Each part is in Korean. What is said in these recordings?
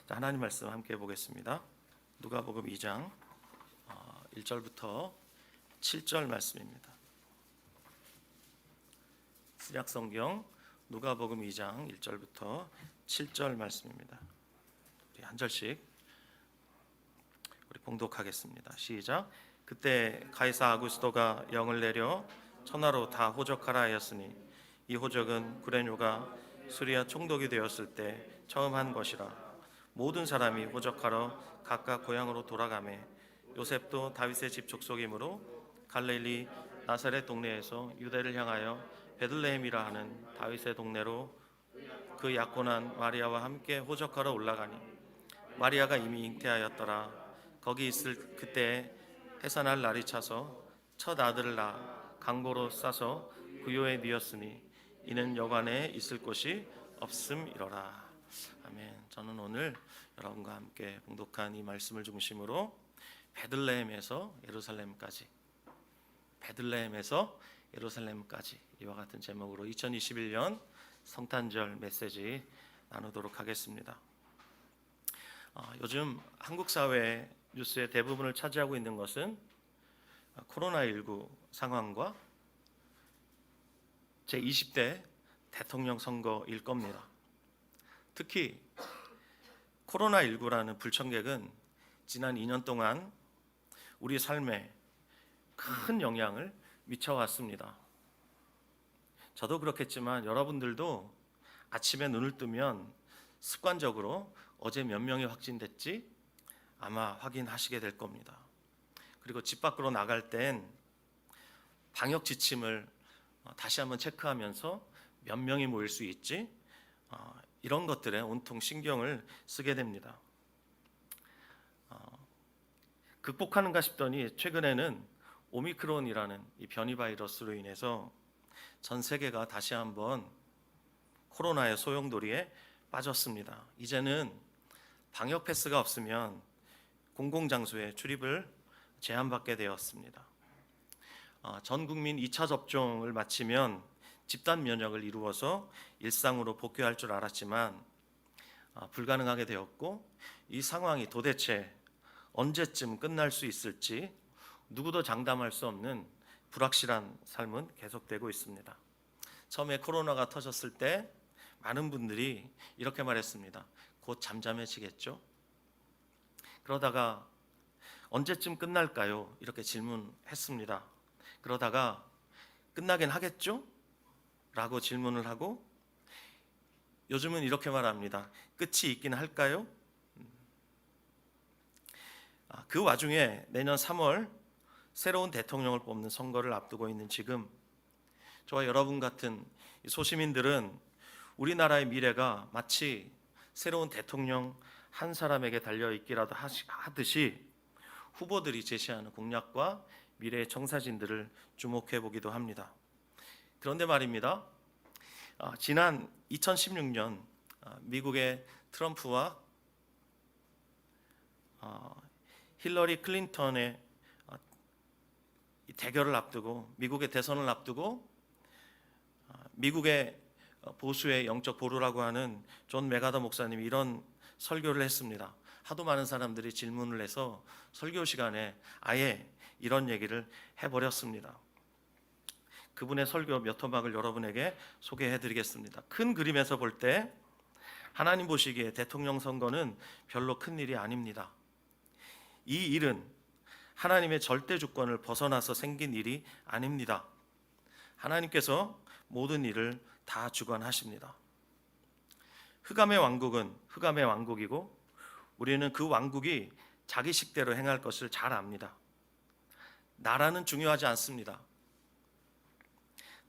자, 하나님 말씀 함께 보겠습니다. 누가복음 2장 1절부터 7절 말씀입니다. 신약성경 누가복음 2장 1절부터 7절 말씀입니다. 우리 한 절씩 우리 봉독하겠습니다. 시작. 그때 가이사 아구스도가 영을 내려 천하로 다 호적하라 하였으니 이 호적은 구레뇨가 수리아 총독이 되었을 때 처음 한 것이라. 모든 사람이 호적하러 각각 고향으로 돌아가매 요셉도 다윗의 집 족속이므로 갈릴리 나사렛 동네에서 유대를 향하여 베들레헴이라 하는 다윗의 동네로 그 약혼한 마리아와 함께 호적하러 올라가니 마리아가 이미 잉태하였더라. 거기 있을 그때에 해산할 날이 차서 첫 아들을 낳아 강보로 싸서 구요에 뉘었으니 이는 여관에 있을 곳이 없음이로라. 아멘. 저는 오늘 여러분과 함께 봉독한 이 말씀을 중심으로 베들레헴에서 예루살렘까지 이와 같은 제목으로 2021년 성탄절 메시지 나누도록 하겠습니다. 요즘 한국 사회 뉴스의 대부분을 차지하고 있는 것은 코로나19 상황과 제20대 대통령 선거일 겁니다. 특히 코로나19라는 불청객은 지난 2년 동안 우리 삶에 큰 영향을 미쳐왔습니다. 저도 그렇겠지만 여러분들도 아침에 눈을 뜨면 습관적으로 어제 몇 명이 확진됐지 아마 확인하시게 될 겁니다. 그리고 집 밖으로 나갈 땐 방역 지침을 다시 한번 체크하면서 몇 명이 모일 수 있지 이런 것들에 온통 신경을 쓰게 됩니다. 극복하는가 싶더니 최근에는 오미크론이라는 이 변이 바이러스로 인해서 전 세계가 다시 한번 코로나의 소용돌이에 빠졌습니다. 이제는 방역 패스가 없으면 공공장소에 출입을 제한받게 되었습니다. 전 국민 2차 접종을 마치면 집단 면역을 이루어서 일상으로 복귀할 줄 알았지만 불가능하게 되었고, 이 상황이 도대체 언제쯤 끝날 수 있을지 누구도 장담할 수 없는 불확실한 삶은 계속되고 있습니다. 처음에 코로나가 터졌을 때 많은 분들이 이렇게 말했습니다. 곧 잠잠해지겠죠? 그러다가 언제쯤 끝날까요? 이렇게 질문했습니다. 그러다가 끝나긴 하겠죠? 라고 질문을 하고 요즘은 이렇게 말합니다. 끝이 있긴 할까요? 그 와중에 내년 3월 새로운 대통령을 뽑는 선거를 앞두고 있는 지금 저와 여러분 같은 소시민들은 우리나라의 미래가 마치 새로운 대통령 한 사람에게 달려있기라도 하듯이 후보들이 제시하는 공약과 미래의 청사진들을 주목해 보기도 합니다. 그런데 말입니다. 지난 2016년 미국의 트럼프와 힐러리 클린턴의 대결을 앞두고 미국의 대선을 앞두고 미국의 보수의 영적 보루라고 하는 존 메가더 목사님이 이런 설교를 했습니다. 하도 많은 사람들이 질문을 해서 설교 시간에 아예 이런 얘기를 해버렸습니다. 그분의 설교 몇 토막을 여러분에게 소개해드리겠습니다. 큰 그림에서 볼 때 하나님 보시기에 대통령 선거는 별로 큰 일이 아닙니다. 이 일은 하나님의 절대 주권을 벗어나서 생긴 일이 아닙니다. 하나님께서 모든 일을 다 주관하십니다. 흑암의 왕국은 흑암의 왕국이고 우리는 그 왕국이 자기 식대로 행할 것을 잘 압니다. 나라는 중요하지 않습니다.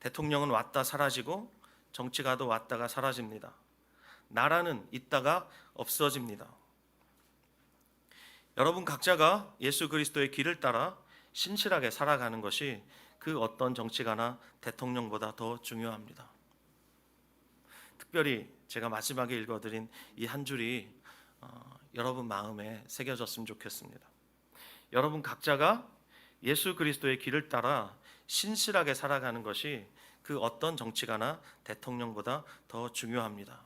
대통령은 왔다 사라지고 정치가도 왔다가 사라집니다. 나라는 있다가 없어집니다. 여러분 각자가 예수 그리스도의 길을 따라 신실하게 살아가는 것이 그 어떤 정치가나 대통령보다 더 중요합니다. 특별히 제가 마지막에 읽어드린 이 한 줄이 여러분 마음에 새겨졌으면 좋겠습니다. 여러분 각자가 예수 그리스도의 길을 따라 신실하게 살아가는 것이 그 어떤 정치가나 대통령보다 더 중요합니다.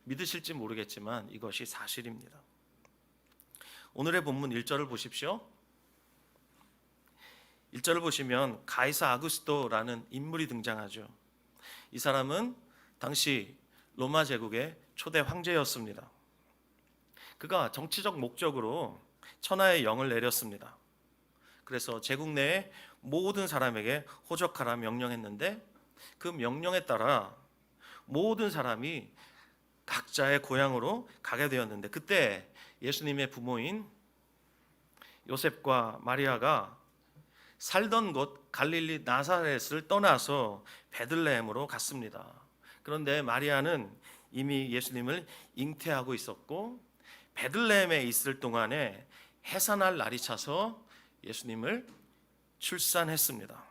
믿으실지 모르겠지만 이것이 사실입니다. 오늘의 본문 1절을 보십시오. 1절을 보시면 가이사 아구스토라는 인물이 등장하죠. 이 사람은 당시 로마 제국의 초대 황제였습니다. 그가 정치적 목적으로 천하의 영을 내렸습니다. 그래서 제국 내의 모든 사람에게 호적하라 명령했는데 그 명령에 따라 모든 사람이 각자의 고향으로 가게 되었는데 그때 예수님의 부모인 요셉과 마리아가 살던 곳 갈릴리 나사렛을 떠나서 베들레헴으로 갔습니다. 그런데 마리아는 이미 예수님을 잉태하고 있었고 베들레헴에 있을 동안에 해산할 날이 차서 예수님을 출산했습니다.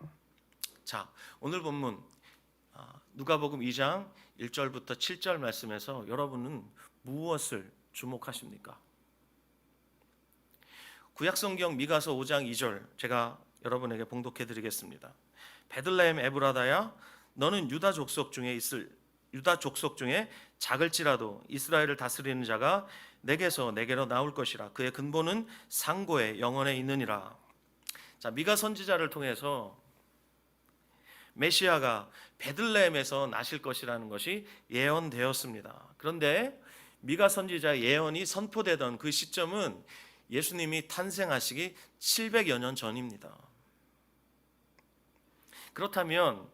자, 오늘 본문 누가복음 2장 1절부터 7절 말씀에서 여러분은 무엇을 주목하십니까? 구약성경 미가서 5장 2절 제가 여러분에게 봉독해 드리겠습니다. 베들레헴 에브라다야 너는 유다 족속 중에 작을지라도 이스라엘을 다스리는 자가 내게서 내게로 나올 것이라. 그의 근본은 상고에 영원에 있느니라. 자, 미가 선지자를 통해서 메시아가 베들레헴에서 나실 것이라는 것이 예언되었습니다. 그런데 미가 선지자의 예언이 선포되던 그 시점은 예수님이 탄생하시기 700여 년 전입니다. 그렇다면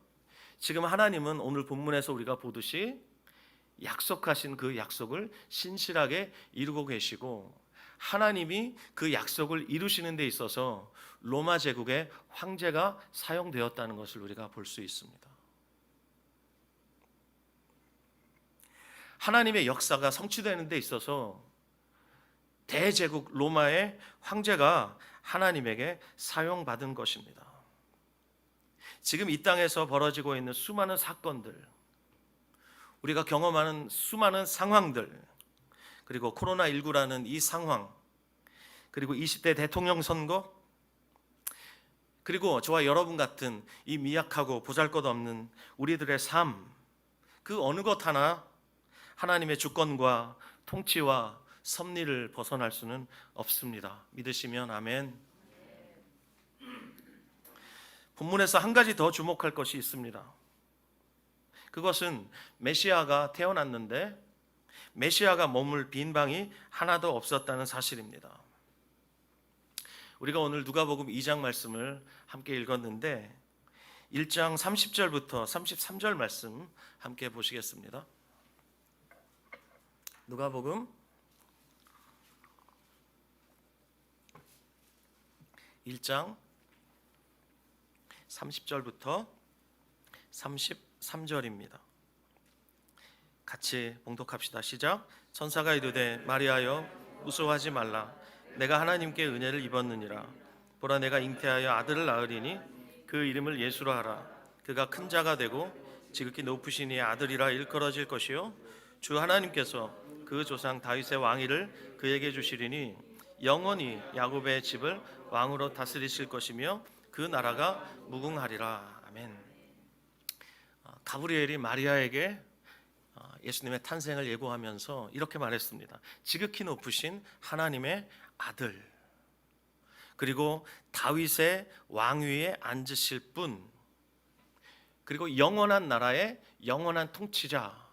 지금 하나님은 오늘 본문에서 우리가 보듯이 약속하신 그 약속을 신실하게 이루고 계시고 하나님이 그 약속을 이루시는 데 있어서 로마 제국의 황제가 사용되었다는 것을 우리가 볼 수 있습니다. 하나님의 역사가 성취되는 데 있어서 대제국 로마의 황제가 하나님에게 사용받은 것입니다. 지금 이 땅에서 벌어지고 있는 수많은 사건들, 우리가 경험하는 수많은 상황들, 그리고 코로나19라는 이 상황, 그리고 20대 대통령 선거, 그리고 저와 여러분 같은 이 미약하고 보잘것없는 우리들의 삶, 그 어느 것 하나 하나님의 주권과 통치와 섭리를 벗어날 수는 없습니다. 믿으시면 아멘. 본문에서 한 가지 더 주목할 것이 있습니다. 그것은 메시아가 태어났는데 메시아가 머물 빈방이 하나도 없었다는 사실입니다. 우리가 오늘 누가복음 2장 말씀을 함께 읽었는데 1장 30절부터 33절 말씀 함께 보시겠습니다. 누가복음 1장 30절부터 33절입니다. 같이 봉독합시다. 시작. 천사가 이르되 마리아여 무서워하지 말라. 내가 하나님께 은혜를 입었느니라. 보라 내가 잉태하여 아들을 낳으리니 그 이름을 예수로 하라. 그가 큰 자가 되고 지극히 높으신 이의 아들이라 일컬어질 것이요 주 하나님께서 그 조상 다윗의 왕위를 그에게 주시리니 영원히 야곱의 집을 왕으로 다스리실 것이며 그 나라가 무궁하리라. 아멘. 가브리엘이 마리아에게 예수님의 탄생을 예고하면서 이렇게 말했습니다. 지극히 높으신 하나님의 아들, 그리고 다윗의 왕위에 앉으실 분, 그리고 영원한 나라의 영원한 통치자라고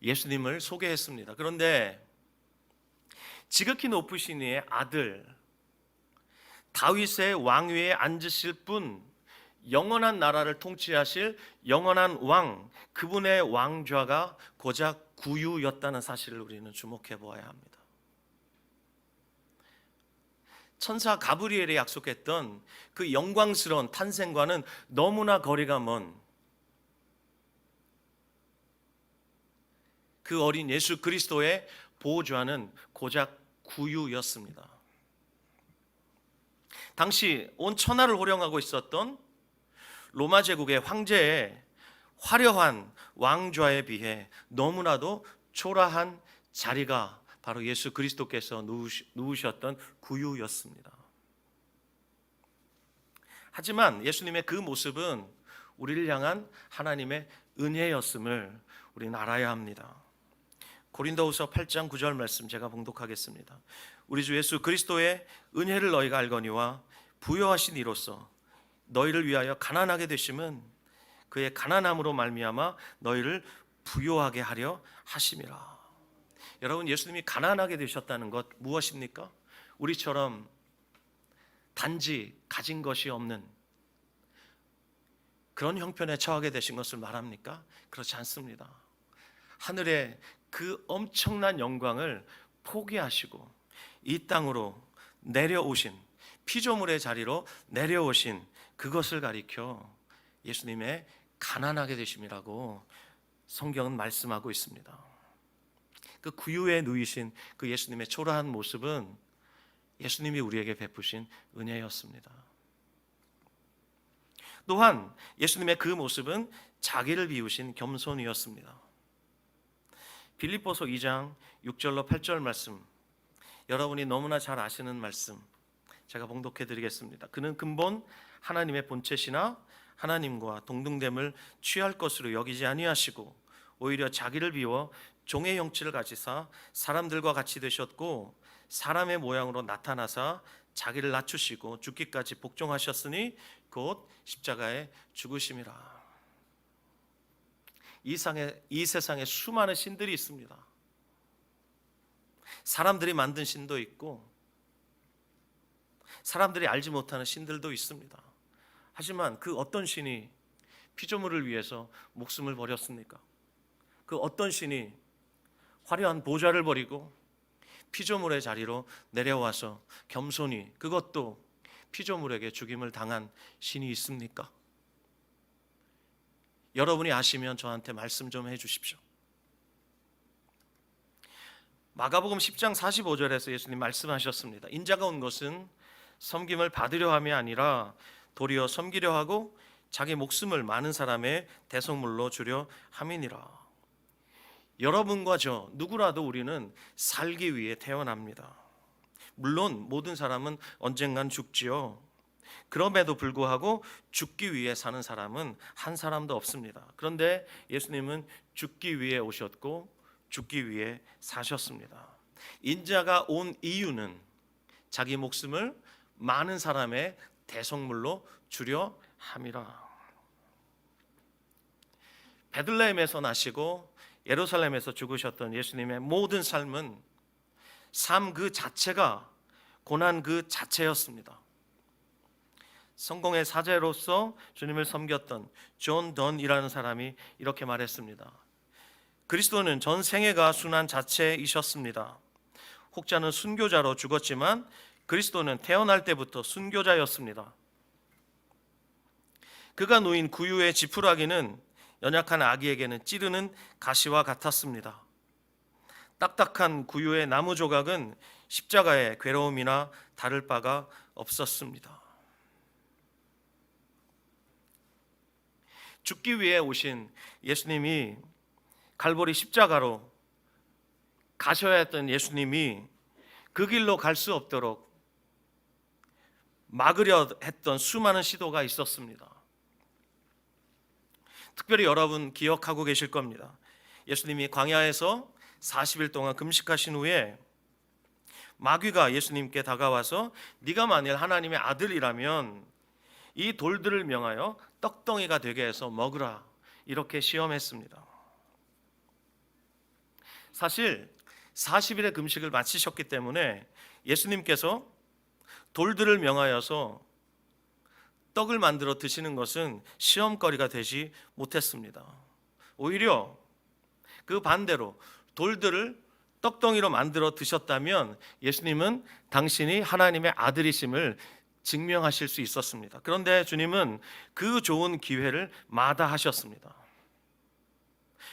예수님을 소개했습니다. 그런데 지극히 높으신 이의 아들, 다윗의 왕위에 앉으실 분, 영원한 나라를 통치하실 영원한 왕, 그분의 왕좌가 고작 구유였다는 사실을 우리는 주목해 보아야 합니다. 천사 가브리엘이 약속했던 그 영광스러운 탄생과는 너무나 거리가 먼 그 어린 예수 그리스도의 보좌는 고작 구유였습니다. 당시 온 천하를 호령하고 있었던 로마 제국의 황제의 화려한 왕좌에 비해 너무나도 초라한 자리가 바로 예수 그리스도께서 누우셨던 구유였습니다. 하지만 예수님의 그 모습은 우리를 향한 하나님의 은혜였음을 우리는 알아야 합니다. 고린도후서 8장 9절 말씀 제가 봉독하겠습니다. 우리 주 예수 그리스도의 은혜를 너희가 알거니와 부요하신 이로써 너희를 위하여 가난하게 되심은 그의 가난함으로 말미암아 너희를 부요하게 하려 하심이라. 여러분, 예수님이 가난하게 되셨다는 것 무엇입니까? 우리처럼 단지 가진 것이 없는 그런 형편에 처하게 되신 것을 말합니까? 그렇지 않습니다. 하늘의 그 엄청난 영광을 포기하시고 이 땅으로 내려오신, 피조물의 자리로 내려오신 그것을 가리켜 예수님의 가난하게 되심이라고 성경은 말씀하고 있습니다. 그 구유에 누이신 그 예수님의 초라한 모습은 예수님이 우리에게 베푸신 은혜였습니다. 또한 예수님의 그 모습은 자기를 비우신 겸손이었습니다. 빌립보서 2장 6절로 8절 말씀, 여러분이 너무나 잘 아시는 말씀 제가 봉독해 드리겠습니다. 그는 근본 하나님의 본체시나 하나님과 동등됨을 취할 것으로 여기지 아니하시고 오히려 자기를 비워 종의 형체를 가지사 사람들과 같이 되셨고 사람의 모양으로 나타나사 자기를 낮추시고 죽기까지 복종하셨으니 곧 십자가에 죽으심이라. 이 세상에 수많은 신들이 있습니다. 사람들이 만든 신도 있고 사람들이 알지 못하는 신들도 있습니다. 하지만 그 어떤 신이 피조물을 위해서 목숨을 버렸습니까? 그 어떤 신이 화려한 보좌를 버리고 피조물의 자리로 내려와서 겸손히, 그것도 피조물에게 죽임을 당한 신이 있습니까? 여러분이 아시면 저한테 말씀 좀 해주십시오. 마가복음 10장 45절에서 예수님 말씀하셨습니다. 인자가 온 것은 섬김을 받으려 함이 아니라 도리어 섬기려 하고 자기 목숨을 많은 사람의 대속물로 주려 함이니라. 여러분과 저 누구라도 우리는 살기 위해 태어납니다. 물론 모든 사람은 언젠간 죽지요. 그럼에도 불구하고 죽기 위해 사는 사람은 한 사람도 없습니다. 그런데 예수님은 죽기 위해 오셨고 죽기 위해 사셨습니다. 인자가 온 이유는 자기 목숨을 많은 사람의 대속물로 주려 함이라. 베들레헴에서 나시고 예루살렘에서 죽으셨던 예수님의 모든 삶은 삶 그 자체가 고난 그 자체였습니다. 성공의 사제로서 주님을 섬겼던 존 던이라는 사람이 이렇게 말했습니다. 그리스도는 전 생애가 순환 자체이셨습니다. 혹자는 순교자로 죽었지만 그리스도는 태어날 때부터 순교자였습니다. 그가 놓인 구유의 지푸라기는 연약한 아기에게는 찌르는 가시와 같았습니다. 딱딱한 구유의 나무 조각은 십자가의 괴로움이나 다를 바가 없었습니다. 죽기 위해 오신 예수님이, 갈보리 십자가로 가셔야 했던 예수님이 그 길로 갈 수 없도록 막으려 했던 수많은 시도가 있었습니다. 특별히 여러분 기억하고 계실 겁니다. 예수님이 광야에서 40일 동안 금식하신 후에 마귀가 예수님께 다가와서 네가 만일 하나님의 아들이라면 이 돌들을 명하여 떡덩이가 되게 해서 먹으라, 이렇게 시험했습니다. 사실 40일의 금식을 마치셨기 때문에 예수님께서 돌들을 명하여서 떡을 만들어 드시는 것은 시험거리가 되지 못했습니다. 오히려 그 반대로 돌들을 떡덩이로 만들어 드셨다면 예수님은 당신이 하나님의 아들이심을 증명하실 수 있었습니다. 그런데 주님은 그 좋은 기회를 마다하셨습니다.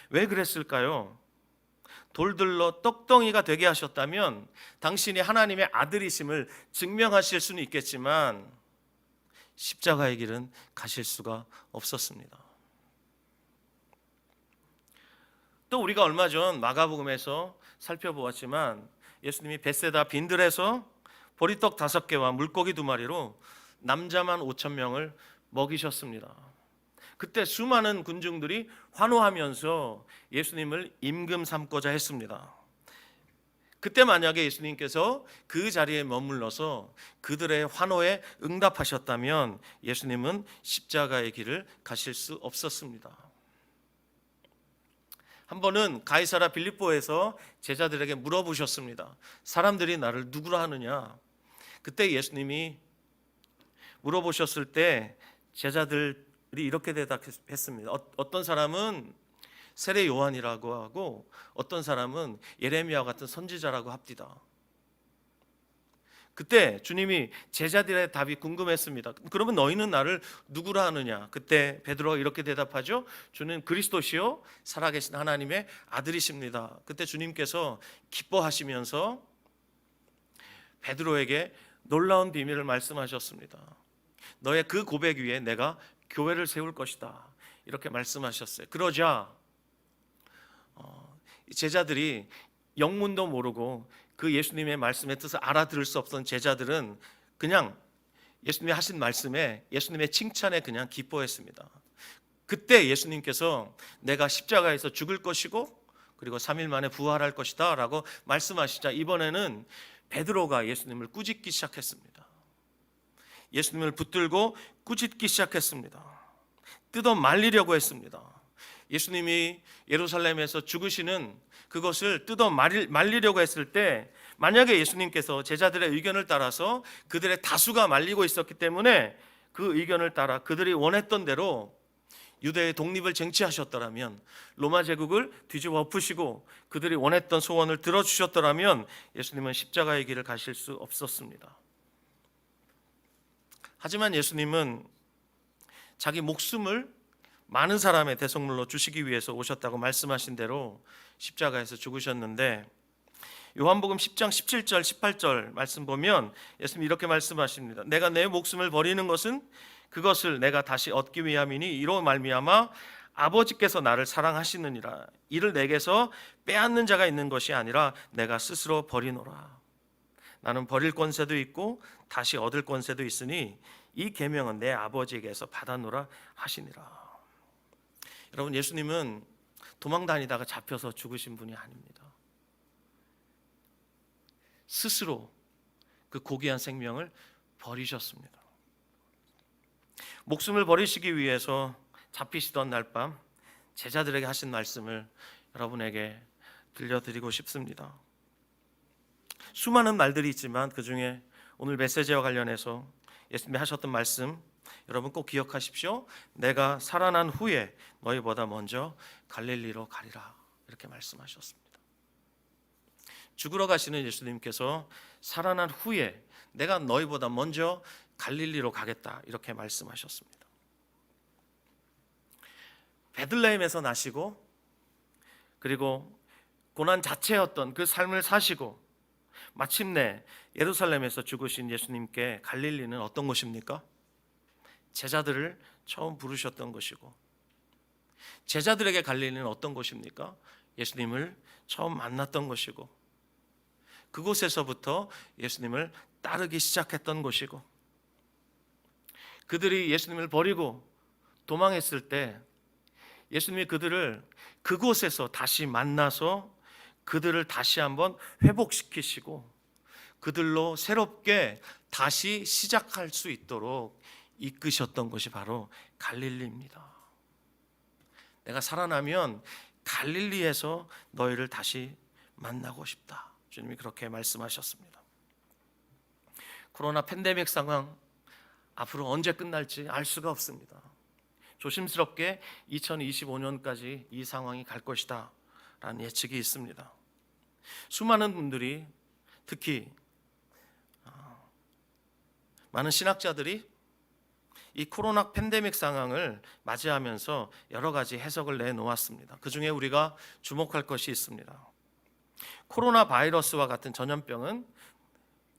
왜 그랬을까요? 돌들로 떡덩이가 되게 하셨다면 당신이 하나님의 아들이심을 증명하실 수는 있겠지만 십자가의 길은 가실 수가 없었습니다. 또 우리가 얼마 전 마가복음에서 살펴보았지만 예수님이 벳세다 빈들에서 보리떡 5개와 물고기 2마리로 남자만 5,000명을 먹이셨습니다. 그때 수많은 군중들이 환호하면서 예수님을 임금 삼고자 했습니다. 그때 만약에 예수님께서 그 자리에 머물러서 그들의 환호에 응답하셨다면 예수님은 십자가의 길을 가실 수 없었습니다. 한 번은 가이사라 빌립보에서 제자들에게 물어보셨습니다. 사람들이 나를 누구라 하느냐? 그때 예수님이 물어보셨을 때 제자들이 이렇게 대답했습니다. 어떤 사람은 세례 요한이라고 하고 어떤 사람은 예레미야와 같은 선지자라고 합디다. 그때 주님이 제자들의 답이 궁금했습니다. 그러면 너희는 나를 누구라 하느냐? 그때 베드로가 이렇게 대답하죠. 주는 그리스도시요 살아계신 하나님의 아들이십니다. 그때 주님께서 기뻐하시면서 베드로에게 놀라운 비밀을 말씀하셨습니다. 너의 그 고백 위에 내가 교회를 세울 것이다. 이렇게 말씀하셨어요. 그러자 제자들이 영문도 모르고 그 예수님의 말씀의 뜻을 알아들을 수 없던 제자들은 그냥 예수님이 하신 말씀에 예수님의 칭찬에 그냥 기뻐했습니다. 그때 예수님께서 내가 십자가에서 죽을 것이고 그리고 3일 만에 부활할 것이다 라고 말씀하시자 이번에는 베드로가 예수님을 꾸짖기 시작했습니다. 예수님을 붙들고 꾸짖기 시작했습니다. 뜯어 말리려고 했습니다. 예수님이 예루살렘에서 죽으시는 그것을 뜯어 말리려고 했을 때 만약에 예수님께서 제자들의 의견을 따라서 그들의 다수가 말리고 있었기 때문에 그 의견을 따라 그들이 원했던 대로 유대의 독립을 쟁취하셨더라면 로마 제국을 뒤집어 엎으시고 그들이 원했던 소원을 들어주셨더라면 예수님은 십자가의 길을 가실 수 없었습니다. 하지만 예수님은 자기 목숨을 많은 사람의 대속물로 주시기 위해서 오셨다고 말씀하신 대로 십자가에서 죽으셨는데 요한복음 10장 17절 18절 말씀 보면 예수님이 이렇게 말씀하십니다. 내가 내 목숨을 버리는 것은 그것을 내가 다시 얻기 위함이니 이로 말미암아 아버지께서 나를 사랑하시느니라. 이를 내게서 빼앗는 자가 있는 것이 아니라 내가 스스로 버리노라. 나는 버릴 권세도 있고 다시 얻을 권세도 있으니 이 계명은 내 아버지에게서 받아노라 하시니라. 여러분, 예수님은 도망다니다가 잡혀서 죽으신 분이 아닙니다. 스스로 그 고귀한 생명을 버리셨습니다. 목숨을 버리시기 위해서 잡히시던 날 밤 제자들에게 하신 말씀을 여러분에게 들려드리고 싶습니다. 수많은 말들이 있지만 그 중에 오늘 메시지와 관련해서 예수님이 하셨던 말씀 여러분 꼭 기억하십시오. 내가 살아난 후에 너희보다 먼저 갈릴리로 가리라 이렇게 말씀하셨습니다. 죽으러 가시는 예수님께서 살아난 후에 내가 너희보다 먼저 갈릴리로 가겠다 이렇게 말씀하셨습니다. 베들레헴에서 나시고 그리고 고난 자체였던 그 삶을 사시고 마침내 예루살렘에서 죽으신 예수님께 갈릴리는 어떤 곳입니까? 제자들을 처음 부르셨던 것이고 제자들에게 갈릴리는 어떤 곳입니까? 예수님을 처음 만났던 것이고 그곳에서부터 예수님을 따르기 시작했던 곳이고 그들이 예수님을 버리고 도망했을 때 예수님이 그들을 그곳에서 다시 만나서 그들을 다시 한번 회복시키시고 그들로 새롭게 다시 시작할 수 있도록 이끄셨던 것이 바로 갈릴리입니다. 내가 살아나면 갈릴리에서 너희를 다시 만나고 싶다. 주님이 그렇게 말씀하셨습니다. 코로나 팬데믹 상황 앞으로 언제 끝날지 알 수가 없습니다. 조심스럽게 2025년까지 이 상황이 갈 것이다 라는 예측이 있습니다. 수많은 분들이 특히 많은 신학자들이 이 코로나 팬데믹 상황을 맞이하면서 여러 가지 해석을 내놓았습니다. 그 중에 우리가 주목할 것이 있습니다. 코로나 바이러스와 같은 전염병은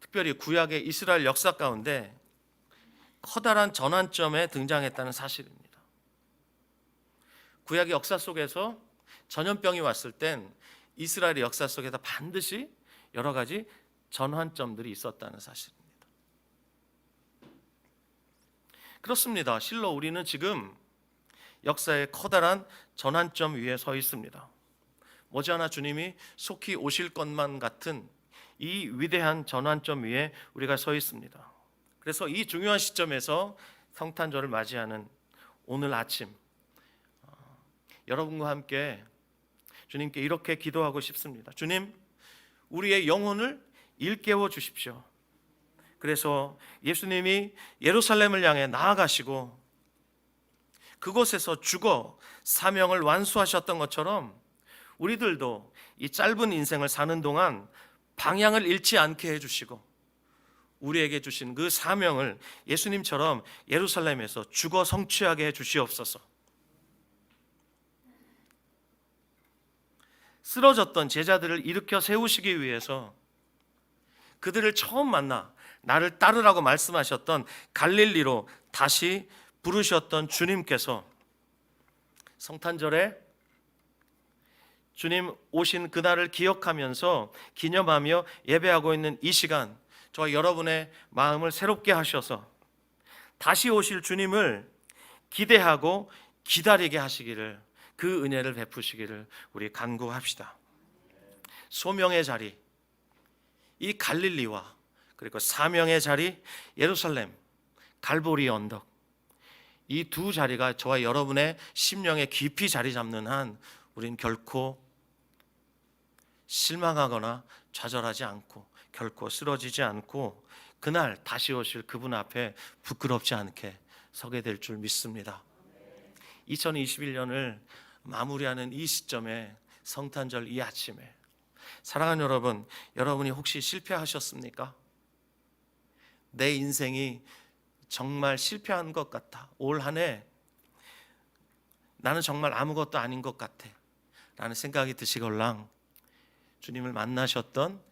특별히 구약의 이스라엘 역사 가운데 커다란 전환점에 등장했다는 사실입니다. 구약의 역사 속에서 전염병이 왔을 땐 이스라엘의 역사 속에서 반드시 여러 가지 전환점들이 있었다는 사실입니다. 그렇습니다. 실로 우리는 지금 역사의 커다란 전환점 위에 서 있습니다. 머지않아 주님이 속히 오실 것만 같은 이 위대한 전환점 위에 우리가 서 있습니다. 그래서 이 중요한 시점에서 성탄절을 맞이하는 오늘 아침, 여러분과 함께 주님께 이렇게 기도하고 싶습니다. 주님, 우리의 영혼을 일깨워 주십시오. 그래서 예수님이 예루살렘을 향해 나아가시고 그곳에서 죽어 사명을 완수하셨던 것처럼 우리들도 이 짧은 인생을 사는 동안 방향을 잃지 않게 해주시고 우리에게 주신 그 사명을 예수님처럼 예루살렘에서 죽어 성취하게 해주시옵소서. 쓰러졌던 제자들을 일으켜 세우시기 위해서 그들을 처음 만나 나를 따르라고 말씀하셨던 갈릴리로 다시 부르셨던 주님께서 성탄절에 주님 오신 그날을 기억하면서 기념하며 예배하고 있는 이 시간, 저와 여러분의 마음을 새롭게 하셔서 다시 오실 주님을 기대하고 기다리게 하시기를, 그 은혜를 베푸시기를 우리 간구합시다. 소명의 자리, 이 갈릴리와 그리고 사명의 자리 예루살렘, 갈보리 언덕, 이 두 자리가 저와 여러분의 심령에 깊이 자리 잡는 한 우린 결코 실망하거나 좌절하지 않고 결코 쓰러지지 않고 그날 다시 오실 그분 앞에 부끄럽지 않게 서게 될 줄 믿습니다. 2021년을 마무리하는 이 시점에, 성탄절 이 아침에 사랑하는 여러분, 여러분이 혹시 실패하셨습니까? 내 인생이 정말 실패한 것 같아, 올 한 해 나는 정말 아무것도 아닌 것 같아 라는 생각이 드시걸랑 주님을 만나셨던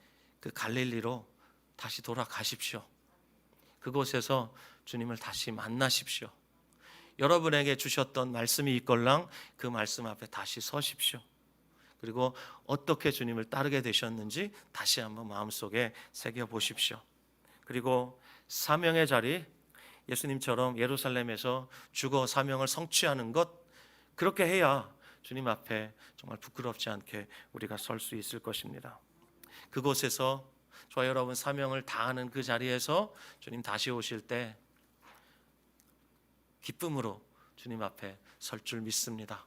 그 갈릴리로 다시 돌아가십시오. 그곳에서 주님을 다시 만나십시오. 여러분에게 주셨던 말씀이 있걸랑 그 말씀 앞에 다시 서십시오. 그리고 어떻게 주님을 따르게 되셨는지 다시 한번 마음속에 새겨보십시오. 그리고 사명의 자리, 예수님처럼 예루살렘에서 죽어 사명을 성취하는 것, 그렇게 해야 주님 앞에 정말 부끄럽지 않게 우리가 설 수 있을 것입니다. 그곳에서 저와 여러분 사명을 다하는 그 자리에서 주님 다시 오실 때 기쁨으로 주님 앞에 설 줄 믿습니다.